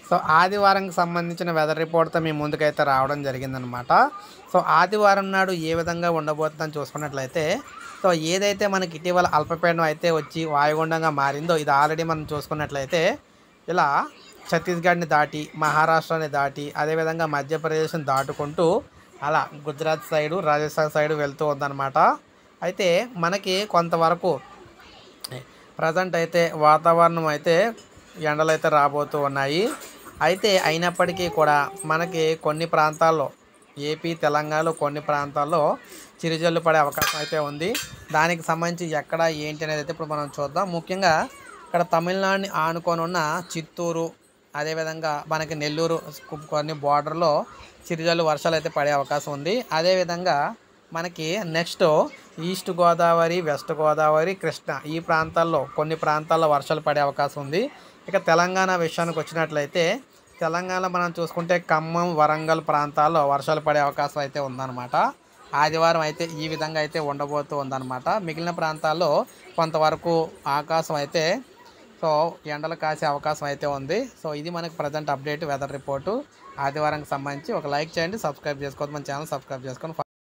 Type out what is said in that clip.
So ఆదివారంకి సంబంధించిన weather రిపోర్ట్తో మీ ముందుకైతే రావడం జరిగిందనమాట. సో ఆదివారం నాడు ఏ విధంగా ఉండబోతుందని చూసుకున్నట్లయితే, సో ఏదైతే మనకి ఇటీవల అల్పపీడనం అయితే వచ్చి వాయుగుండంగా మారిందో, ఇది ఆల్రెడీ మనం చూసుకున్నట్లయితే ఇలా ఛత్తీస్గఢ్ని దాటి, మహారాష్ట్రని దాటి, అదేవిధంగా మధ్యప్రదేశ్ని దాటుకుంటూ అలా గుజరాత్ సైడు, రాజస్థాన్ సైడు వెళ్తూ ఉందన్నమాట. అయితే మనకి కొంతవరకు ప్రజెంట్ అయితే వాతావరణం అయితే ఎండలైతే రాబోతూ ఉన్నాయి. అయితే అయినప్పటికీ కూడా మనకి కొన్ని ప్రాంతాల్లో, ఏపీ, తెలంగాణలో కొన్ని ప్రాంతాల్లో చిరుజల్లు పడే అవకాశం అయితే ఉంది. దానికి సంబంధించి ఎక్కడ ఏంటి అనేది అయితే ఇప్పుడు మనం చూద్దాం. ముఖ్యంగా ఇక్కడ తమిళనాడుని ఆనుకొని ఉన్న చిత్తూరు, అదేవిధంగా మనకి నెల్లూరు కొన్ని బార్డర్లో చిరుజల్లు వర్షాలు అయితే పడే అవకాశం ఉంది. అదేవిధంగా మనకి next east Godavari, west Godavari, Krishna ఈ ప్రాంతాల్లో కొన్ని ప్రాంతాల్లో వర్షాలు పడే అవకాశం ఉంది. ఇక తెలంగాణ విషయానికి వచ్చినట్లయితే తెలంగాణలో మనం చూసుకుంటే ఖమ్మం, వరంగల్ ప్రాంతాల్లో వర్షాలు పడే అవకాశం అయితే ఉందన్నమాట. ఆదివారం అయితే ఈ విధంగా అయితే ఉండబోతూ ఉందన్నమాట. మిగిలిన ప్రాంతాల్లో కొంతవరకు ఆకాశం అయితే సో ఎండలు కాసే అవకాశం అయితే ఉంది. సో ఇది మనకి ప్రజెంట్ అప్డేట్ వెదర్ రిపోర్టు ఆదివారంకి సంబంధించి. ఒక లైక్ చేయండి, సబ్స్క్రైబ్ చేసుకోవద్దు, మన ఛానల్ సబ్స్క్రైబ్ చేసుకొని